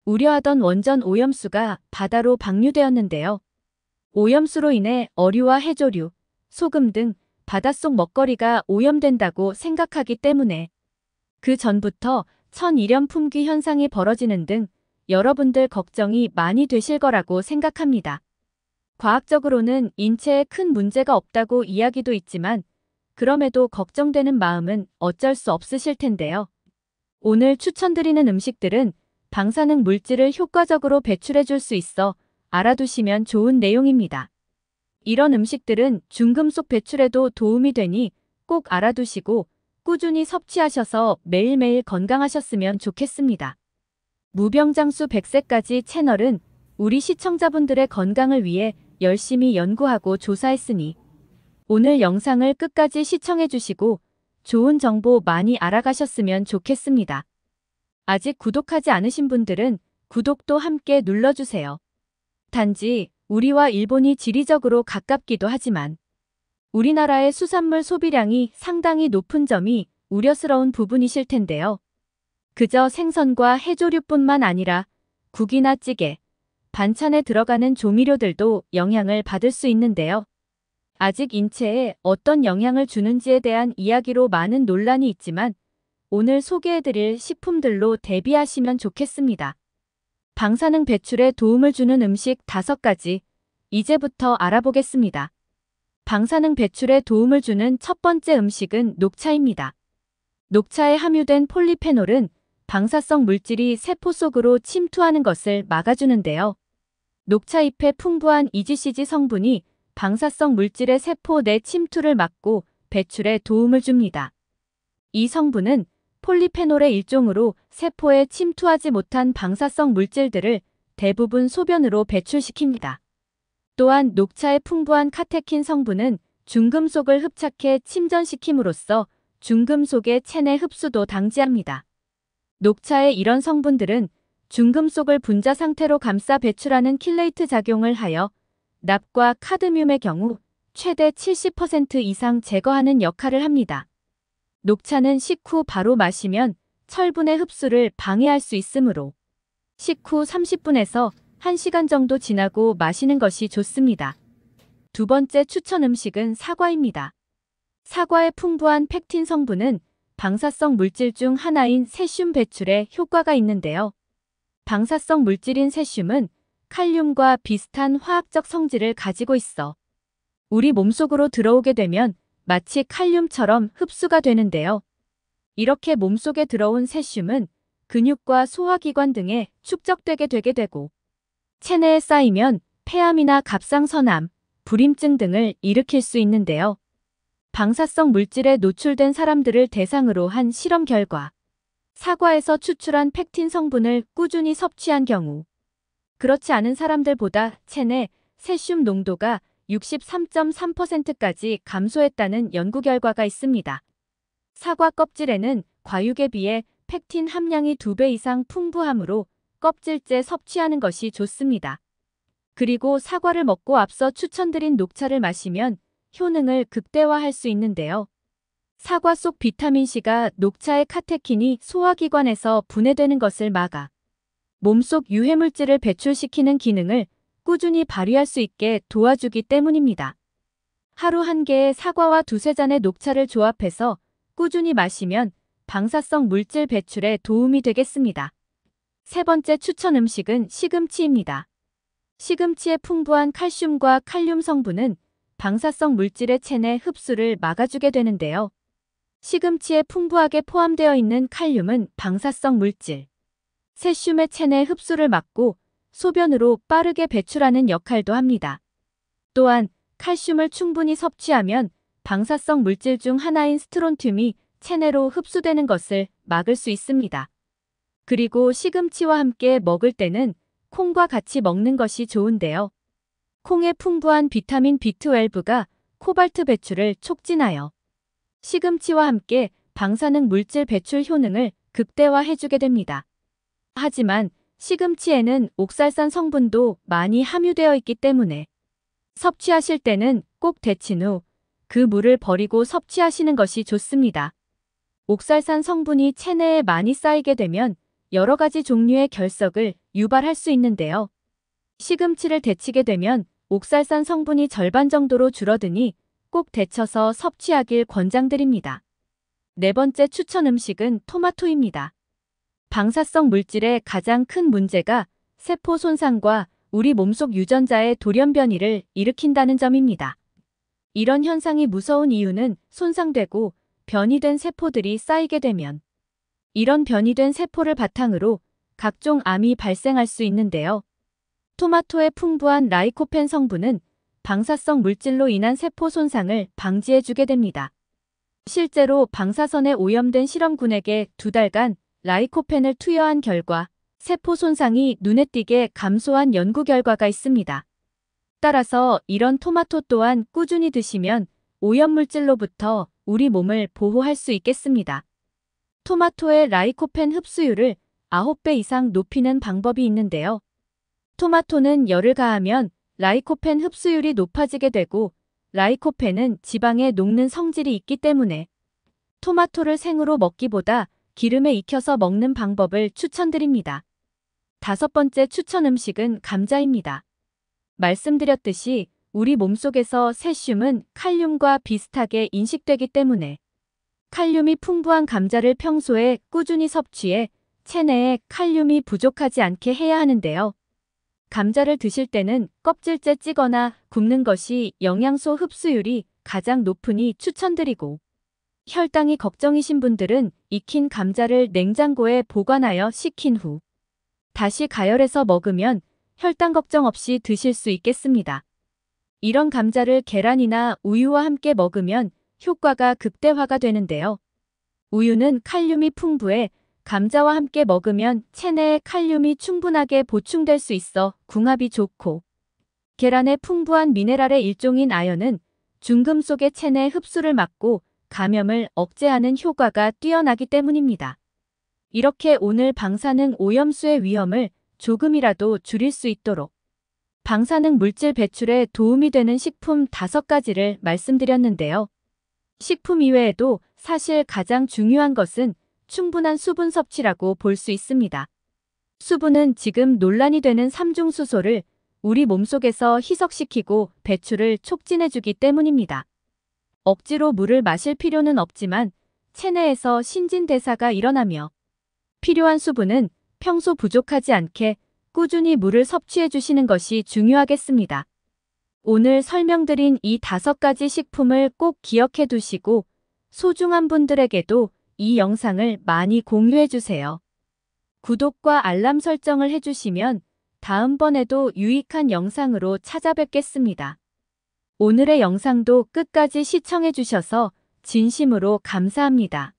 우려하던 원전 오염수가 바다로 방류되었는데요. 오염수로 인해 어류와 해조류, 소금 등 바닷속 먹거리가 오염된다고 생각하기 때문에 그 전부터 천일염 품귀 현상이 벌어지는 등 여러분들 걱정이 많이 되실 거라고 생각합니다. 과학적으로는 인체에 큰 문제가 없다고 이야기도 있지만 그럼에도 걱정되는 마음은 어쩔 수 없으실 텐데요. 오늘 추천드리는 음식들은 방사능 물질을 효과적으로 배출해 줄 수 있어 알아두시면 좋은 내용입니다. 이런 음식들은 중금속 배출에도 도움이 되니 꼭 알아두시고 꾸준히 섭취하셔서 매일매일 건강하셨으면 좋겠습니다. 무병장수 100세까지 채널은 우리 시청자분들의 건강을 위해 열심히 연구하고 조사했으니 오늘 영상을 끝까지 시청해 주시고 좋은 정보 많이 알아가셨으면 좋겠습니다. 아직 구독하지 않으신 분들은 구독도 함께 눌러주세요. 단지 우리와 일본이 지리적으로 가깝기도 하지만 우리나라의 수산물 소비량이 상당히 높은 점이 우려스러운 부분이실 텐데요. 그저 생선과 해조류뿐만 아니라 국이나 찌개, 반찬에 들어가는 조미료들도 영향을 받을 수 있는데요. 아직 인체에 어떤 영향을 주는지에 대한 이야기로 많은 논란이 있지만 오늘 소개해드릴 식품들로 대비하시면 좋겠습니다. 방사능 배출에 도움을 주는 음식 5가지 이제부터 알아보겠습니다. 방사능 배출에 도움을 주는 첫 번째 음식은 녹차입니다. 녹차에 함유된 폴리페놀은 방사성 물질이 세포 속으로 침투하는 것을 막아주는데요. 녹차잎의 풍부한 EGCG 성분이 방사성 물질의 세포 내 침투를 막고 배출에 도움을 줍니다. 이 성분은 폴리페놀의 일종으로 세포에 침투하지 못한 방사성 물질들을 대부분 소변으로 배출시킵니다. 또한 녹차의 풍부한 카테킨 성분은 중금속을 흡착해 침전시킴으로써 중금속의 체내 흡수도 방지합니다. 녹차의 이런 성분들은 중금속을 분자 상태로 감싸 배출하는 킬레이트 작용을 하여 납과 카드뮴의 경우 최대 70% 이상 제거하는 역할을 합니다. 녹차는 식후 바로 마시면 철분의 흡수를 방해할 수 있으므로 식후 30분에서 1시간 정도 지나고 마시는 것이 좋습니다. 두 번째 추천 음식은 사과입니다. 사과의 풍부한 펙틴 성분은 방사성 물질 중 하나인 세슘 배출에 효과가 있는데요. 방사성 물질인 세슘은 칼륨과 비슷한 화학적 성질을 가지고 있어 우리 몸속으로 들어오게 되면 마치 칼륨처럼 흡수가 되는데요. 이렇게 몸속에 들어온 세슘은 근육과 소화기관 등에 축적되게 되고 체내에 쌓이면 폐암이나 갑상선암, 불임증 등을 일으킬 수 있는데요. 방사성 물질에 노출된 사람들을 대상으로 한 실험 결과 사과에서 추출한 펙틴 성분을 꾸준히 섭취한 경우 그렇지 않은 사람들보다 체내 세슘 농도가 63.3%까지 감소했다는 연구 결과가 있습니다. 사과 껍질에는 과육에 비해 펙틴 함량이 2배 이상 풍부하므로 껍질째 섭취하는 것이 좋습니다. 그리고 사과를 먹고 앞서 추천드린 녹차를 마시면 효능을 극대화할 수 있는데요. 사과 속 비타민C가 녹차의 카테킨이 소화기관에서 분해되는 것을 막아 몸속 유해물질을 배출시키는 기능을 꾸준히 발휘할 수 있게 도와주기 때문입니다. 하루 1개의 사과와 2~3잔의 녹차를 조합해서 꾸준히 마시면 방사성 물질 배출에 도움이 되겠습니다. 세 번째 추천 음식은 시금치입니다. 시금치의 풍부한 칼슘과 칼륨 성분은 방사성 물질의 체내 흡수를 막아주게 되는데요. 시금치에 풍부하게 포함되어 있는 칼륨은 방사성 물질, 세슘의 체내 흡수를 막고 소변으로 빠르게 배출하는 역할도 합니다. 또한 칼슘을 충분히 섭취하면 방사성 물질 중 하나인 스트론튬이 체내로 흡수되는 것을 막을 수 있습니다. 그리고 시금치와 함께 먹을 때는 콩과 같이 먹는 것이 좋은데요. 콩에 풍부한 비타민 B12가 코발트 배출을 촉진하여 시금치와 함께 방사능 물질 배출 효능을 극대화해주게 됩니다. 하지만 시금치에는 옥살산 성분도 많이 함유되어 있기 때문에 섭취하실 때는 꼭 데친 후 그 물을 버리고 섭취하시는 것이 좋습니다. 옥살산 성분이 체내에 많이 쌓이게 되면 여러 가지 종류의 결석을 유발할 수 있는데요. 시금치를 데치게 되면 옥살산 성분이 절반 정도로 줄어드니 꼭 데쳐서 섭취하길 권장드립니다. 네 번째 추천 음식은 토마토입니다. 방사성 물질의 가장 큰 문제가 세포 손상과 우리 몸속 유전자의 돌연변이를 일으킨다는 점입니다. 이런 현상이 무서운 이유는 손상되고 변이된 세포들이 쌓이게 되면 이런 변이된 세포를 바탕으로 각종 암이 발생할 수 있는데요. 토마토의 풍부한 라이코펜 성분은 방사성 물질로 인한 세포 손상을 방지해주게 됩니다. 실제로 방사선에 오염된 실험군에게 2달간 라이코펜을 투여한 결과 세포 손상이 눈에 띄게 감소한 연구 결과가 있습니다. 따라서 이런 토마토 또한 꾸준히 드시면 오염물질로부터 우리 몸을 보호할 수 있겠습니다. 토마토의 라이코펜 흡수율을 9배 이상 높이는 방법이 있는데요. 토마토는 열을 가하면 라이코펜 흡수율이 높아지게 되고 라이코펜은 지방에 녹는 성질이 있기 때문에 토마토를 생으로 먹기보다 기름에 익혀서 먹는 방법을 추천드립니다. 5번째 추천 음식은 감자입니다. 말씀드렸듯이 우리 몸속에서 세슘은 칼륨과 비슷하게 인식되기 때문에 칼륨이 풍부한 감자를 평소에 꾸준히 섭취해 체내에 칼륨이 부족하지 않게 해야 하는데요. 감자를 드실 때는 껍질째 찌거나 굽는 것이 영양소 흡수율이 가장 높으니 추천드리고 혈당이 걱정이신 분들은 익힌 감자를 냉장고에 보관하여 식힌 후 다시 가열해서 먹으면 혈당 걱정 없이 드실 수 있겠습니다. 이런 감자를 계란이나 우유와 함께 먹으면 효과가 극대화가 되는데요. 우유는 칼륨이 풍부해 감자와 함께 먹으면 체내에 칼륨이 충분하게 보충될 수 있어 궁합이 좋고 계란의 풍부한 미네랄의 일종인 아연은 중금속의 체내 흡수를 막고 감염을 억제하는 효과가 뛰어나기 때문입니다. 이렇게 오늘 방사능 오염수의 위험을 조금이라도 줄일 수 있도록 방사능 물질 배출에 도움이 되는 식품 5가지를 말씀드렸는데요. 식품 이외에도 사실 가장 중요한 것은 충분한 수분 섭취라고 볼 수 있습니다. 수분은 지금 논란이 되는 삼중수소를 우리 몸속에서 희석시키고 배출을 촉진해주기 때문입니다. 억지로 물을 마실 필요는 없지만 체내에서 신진대사가 일어나며 필요한 수분은 평소 부족하지 않게 꾸준히 물을 섭취해 주시는 것이 중요하겠습니다. 오늘 설명드린 이 5가지 식품을 꼭 기억해 두시고 소중한 분들에게도 이 영상을 많이 공유해 주세요. 구독과 알람 설정을 해주시면 다음번에도 유익한 영상으로 찾아뵙겠습니다. 오늘의 영상도 끝까지 시청해 주셔서 진심으로 감사합니다.